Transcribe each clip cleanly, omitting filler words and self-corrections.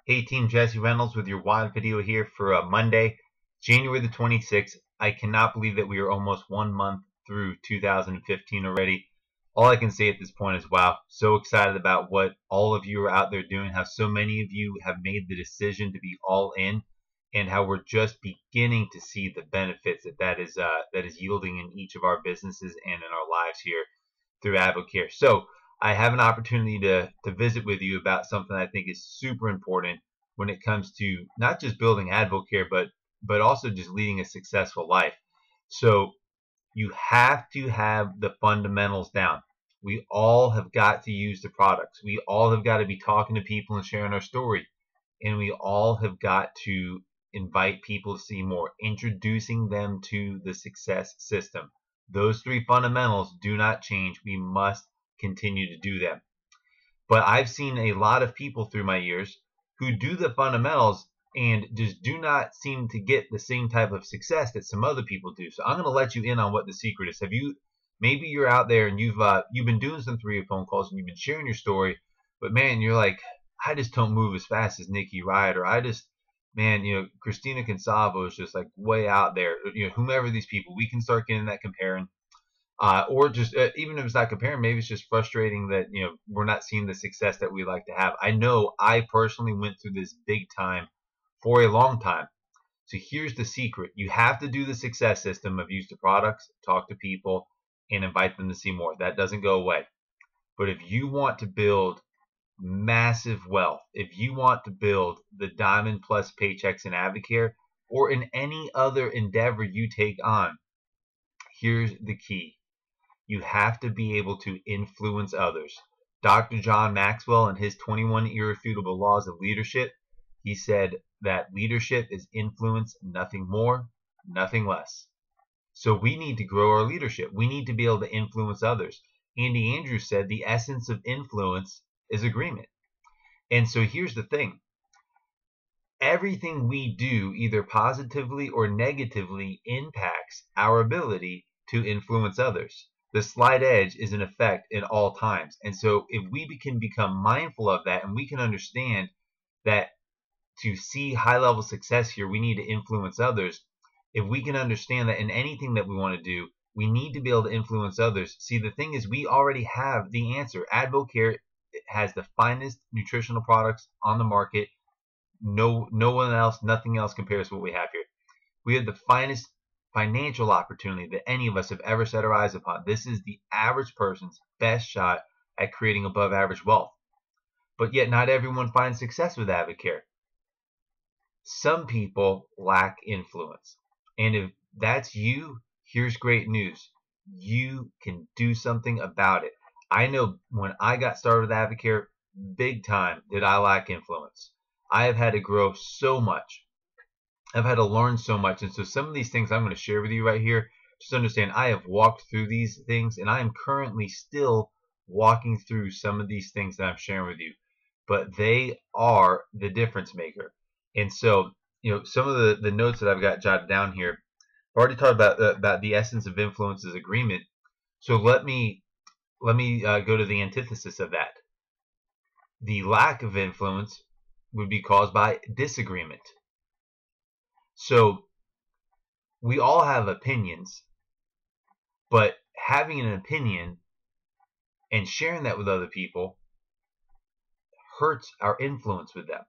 Hey team, Jesse Reynolds with your WOD video here for Monday, January the 26th. I cannot believe that we are almost 1 month through 2015 already. All I can say at this point is wow, so excited about what all of you are out there doing, how so many of you have made the decision to be all in, and how we're just beginning to see the benefits that is yielding in each of our businesses and in our lives here through AdvoCare. So I have an opportunity to visit with you about something I think is super important when it comes to not just building AdvoCare, but also just leading a successful life. So you have to have the fundamentals down. We all have got to use the products. We all have got to be talking to people and sharing our story. And we all have got to invite people to see more, introducing them to the success system. Those three fundamentals do not change. We must continue to do them. But I've seen a lot of people through my years who do the fundamentals and just do not seem to get the same type of success that some other people do. So I'm going to let you in on what the secret is. Maybe you're out there and you've been doing some 3-way phone calls and you've been sharing your story, but man, you're like, I just don't move as fast as Nikki Wright, or Christina Consalvo is just like way out there. Whomever these people, we can start getting that comparing. Or just even if it's not comparing, maybe it's just frustrating that we're not seeing the success that we like to have. I know I personally went through this big time for a long time. So here's the secret: you have to do the success system of use the products, talk to people, and invite them to see more. That doesn't go away. But if you want to build massive wealth, if you want to build the Diamond Plus paychecks in AdvoCare or in any other endeavor you take on, here's the key. You have to be able to influence others. Dr. John Maxwell, in his 21 Irrefutable Laws of Leadership, he said that leadership is influence, nothing more, nothing less. So we need to grow our leadership. We need to be able to influence others. Andy Andrews said the essence of influence is agreement. And so here's the thing. Everything we do, either positively or negatively, impacts our ability to influence others. The slight edge is in effect in all times. And so if we can become mindful of that, and we can understand that to see high-level success here, we need to influence others. If we can understand that in anything that we want to do, we need to be able to influence others. See, the thing is, we already have the answer. AdvoCare has the finest nutritional products on the market. No one else, nothing else compares to what we have here. We have the finest financial opportunity that any of us have ever set our eyes upon. This is the average person's best shot at creating above average wealth. But yet not everyone finds success with AdvoCare. Some people lack influence. And if that's you, here's great news. You can do something about it. I know when I got started with AdvoCare, big time did I lack influence. I have had to grow so much. I've had to learn so much. And so some of these things I'm going to share with you right here, just understand I have walked through these things, and I am currently still walking through some of these things that I'm sharing with you. But they are the difference maker. And so, some of the notes that I've got jotted down here, I've already talked about the essence of influence is agreement. So let me go to the antithesis of that. The lack of influence would be caused by disagreement. So we all have opinions, but having an opinion and sharing that with other people hurts our influence with them.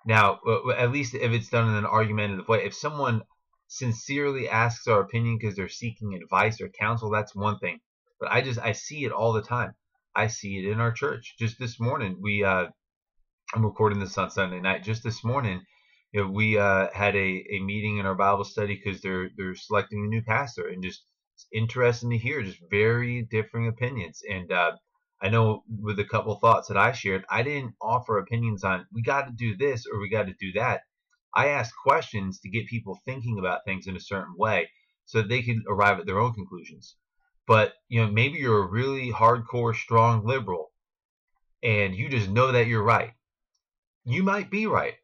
Now, at least if it's done in an argumentative way. If someone sincerely asks our opinion because they're seeking advice or counsel, that's one thing. But I see it all the time. I see it in our church. Just this morning, I'm recording this on Sunday night. Just this morning, we had a meeting in our Bible study because they're selecting a new pastor, and just it's interesting to hear just very differing opinions. And I know with a couple thoughts that I shared, I didn't offer opinions on we got to do this or we got to do that. I asked questions to get people thinking about things in a certain way so that they could arrive at their own conclusions. But maybe you're a really hardcore, strong liberal, and you just know that you're right. You might be right.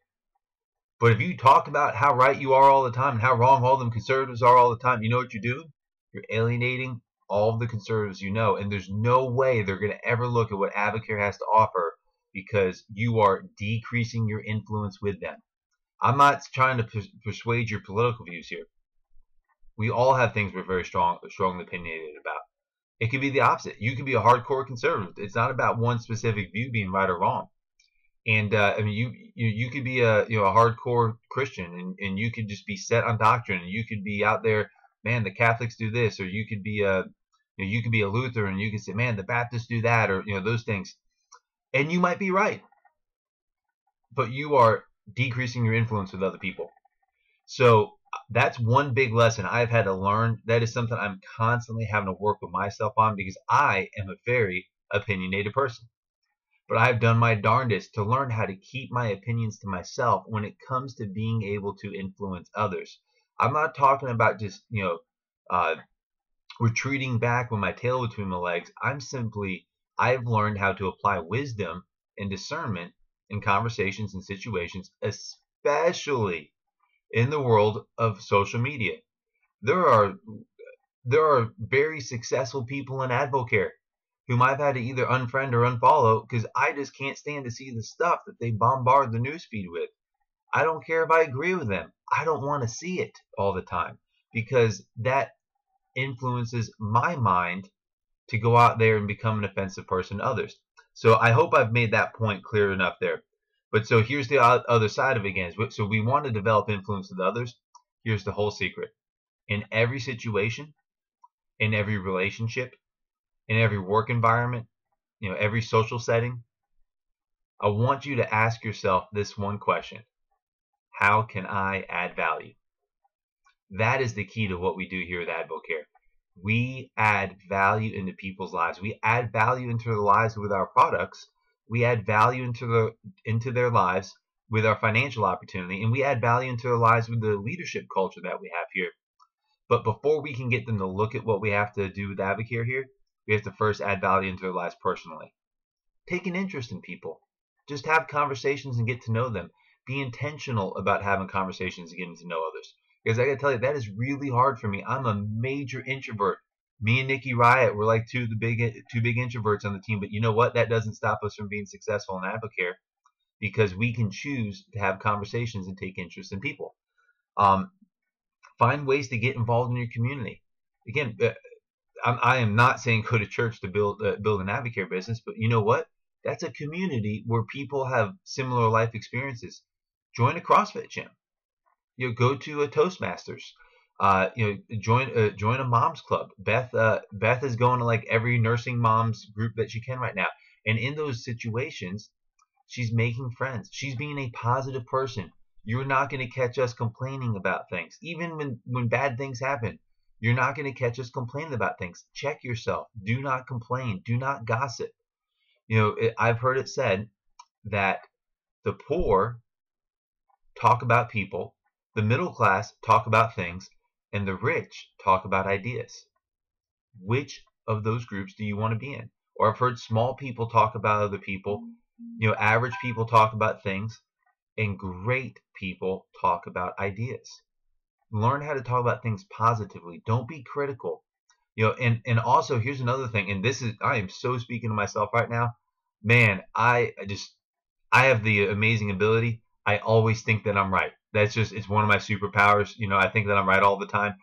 But if you talk about how right you are all the time and how wrong all them conservatives are all the time, you know what you're doing? You're alienating all of the conservatives and there's no way they're going to ever look at what AdvoCare has to offer because you are decreasing your influence with them. I'm not trying to persuade your political views here. We all have things we're very strongly opinionated about. It could be the opposite. You could be a hardcore conservative. It's not about one specific view being right or wrong. And I mean, you could be a a hardcore Christian, and you could just be set on doctrine, and you could be out there, man, the Catholics do this, or you could be a you could be a Lutheran, and you could say, man, the Baptists do that, or those things, and you might be right, but you are decreasing your influence with other people. So that's one big lesson I've had to learn. That is something I'm constantly having to work with myself on, because I am a very opinionated person. But I've done my darndest to learn how to keep my opinions to myself when it comes to being able to influence others. I'm not talking about just, retreating back with my tail between my legs. I've learned how to apply wisdom and discernment in conversations and situations, especially in the world of social media. There are very successful people in Advocare whom I've had to either unfriend or unfollow because I just can't stand to see the stuff that they bombard the newsfeed with. I don't care if I agree with them. I don't want to see it all the time, because that influences my mind to go out there and become an offensive person to others. So I hope I've made that point clear enough there. But so here's the other side of it again. So we want to develop influence with others. Here's the whole secret. In every situation, in every relationship, in every work environment, every social setting, I want you to ask yourself this one question: how can I add value? That is the key to what we do here at Advocare. We add value into people's lives. We add value into their lives with our products. We add value into their lives with our financial opportunity, and we add value into their lives with the leadership culture that we have here. But before we can get them to look at what we have to do with Advocare here, we have to first add value into their lives personally. Take an interest in people. Just have conversations and get to know them. Be intentional about having conversations and getting to know others. Because I gotta tell you, that is really hard for me. I'm a major introvert. Me and Nikki Riot were like two big introverts on the team. But you know what? That doesn't stop us from being successful in Advocare, because we can choose to have conversations and take interest in people. Find ways to get involved in your community. Again, I am not saying go to church to build an Advocare business, but you know what? That's a community where people have similar life experiences. Join a CrossFit gym. Go to a Toastmasters. Join a mom's club. Beth is going to like every nursing moms group that she can right now, and in those situations, she's making friends. She's being a positive person. You're not going to catch us complaining about things, even when bad things happen. You're not going to catch us complaining about things. Check yourself. Do not complain. Do not gossip. I've heard it said that the poor talk about people, the middle class talk about things, and the rich talk about ideas. Which of those groups do you want to be in? Or I've heard small people talk about other people, average people talk about things, and great people talk about ideas. Learn how to talk about things positively. Don't be critical. And also here's another thing, and I am so speaking to myself right now. Man, I have the amazing ability. I always think that I'm right. It's one of my superpowers. I think that I'm right all the time.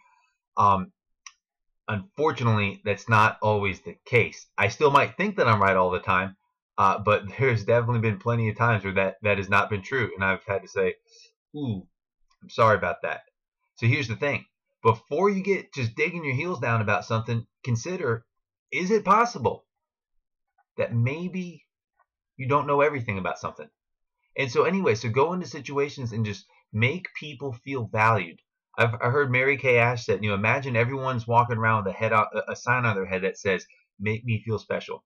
Unfortunately, that's not always the case. I still might think that I'm right all the time, but there's definitely been plenty of times where that has not been true, and I've had to say, ooh, I'm sorry about that. So here's the thing. Before you get just digging your heels down about something, consider, is it possible that maybe you don't know everything about something? And so anyway, so go into situations and just make people feel valued. I heard Mary Kay Ash said, imagine everyone's walking around with a sign on their head that says, "Make me feel special."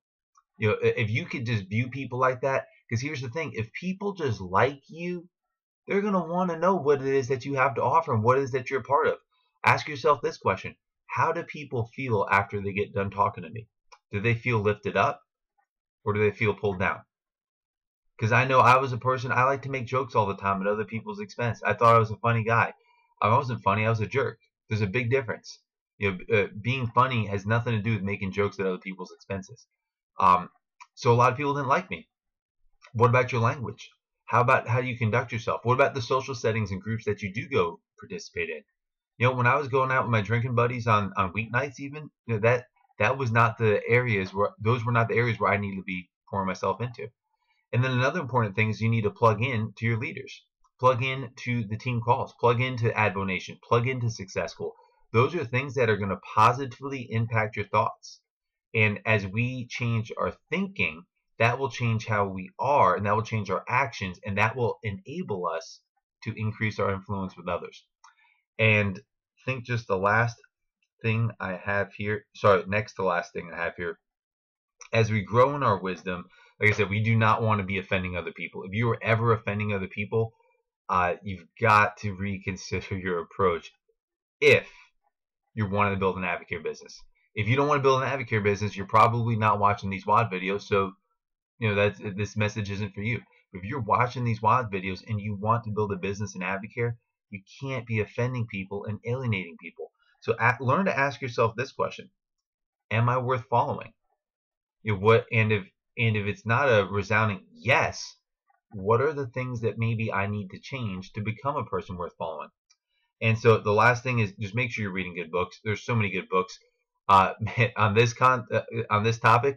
If you could just view people like that, because here's the thing, if people just like you, they're going to want to know what it is that you have to offer and what it is that you're a part of. Ask yourself this question: how do people feel after they get done talking to me? Do they feel lifted up, or do they feel pulled down? Because I know I was a person, I like to make jokes all the time at other people's expense. I thought I was a funny guy. I wasn't funny, I was a jerk. There's a big difference. Being funny has nothing to do with making jokes at other people's expenses. So a lot of people didn't like me. What about your language? How about how you conduct yourself? What about the social settings and groups that you do go participate in? When I was going out with my drinking buddies on weeknights, even that was not the areas where those were not the areas where I needed to be pouring myself into. And then another important thing is you need to plug in to your leaders, plug in to the team calls, plug into Advo Nation, plug into Success School. Those are things that are going to positively impact your thoughts. And as we change our thinking, that will change how we are, and that will change our actions, and that will enable us to increase our influence with others. And I think just the last thing I have here, next to last thing I have here, as we grow in our wisdom, like I said, we do not want to be offending other people. If you are ever offending other people, you've got to reconsider your approach if you're wanting to build an Advocare business. If you don't want to build an Advocare business, you're probably not watching these WOD videos, so this message isn't for you. If you're watching these WOD videos and you want to build a business in Advocare, you can't be offending people and alienating people. So learn to ask yourself this question: am I worth following? If it's not a resounding yes, what are the things that maybe I need to change to become a person worth following? And so the last thing is just make sure you're reading good books. There's so many good books on this topic.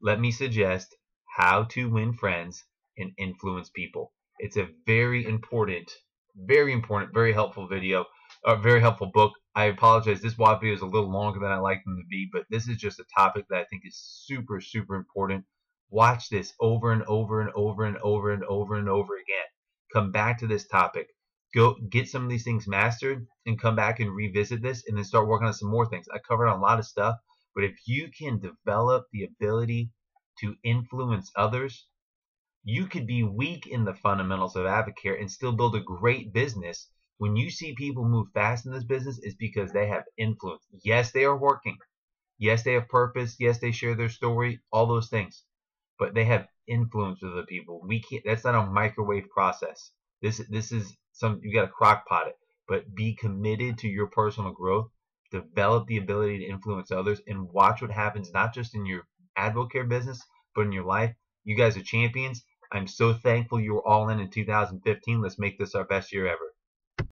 Let me suggest How to Win Friends and Influence People. It's a very important, very helpful video, a very helpful book. I apologize, this WOD video is a little longer than I like them to be, but this is just a topic that I think is super, super important. Watch this over and over and over and over and over and over again. Come back to this topic. Go get some of these things mastered and come back and revisit this and then start working on some more things. I covered on a lot of stuff, but if you can develop the ability to influence others, you could be weak in the fundamentals of Advocare and still build a great business. When you see people move fast in this business, it's because they have influence. Yes, they are working. Yes, they have purpose. Yes, they share their story, all those things. But they have influence with other people. We can't. That's not a microwave process. This is you got to crock pot it. But be committed to your personal growth. Develop the ability to influence others and watch what happens, not just in your Advocare business, but in your life. You guys are champions. I'm so thankful you were all in 2015. Let's make this our best year ever.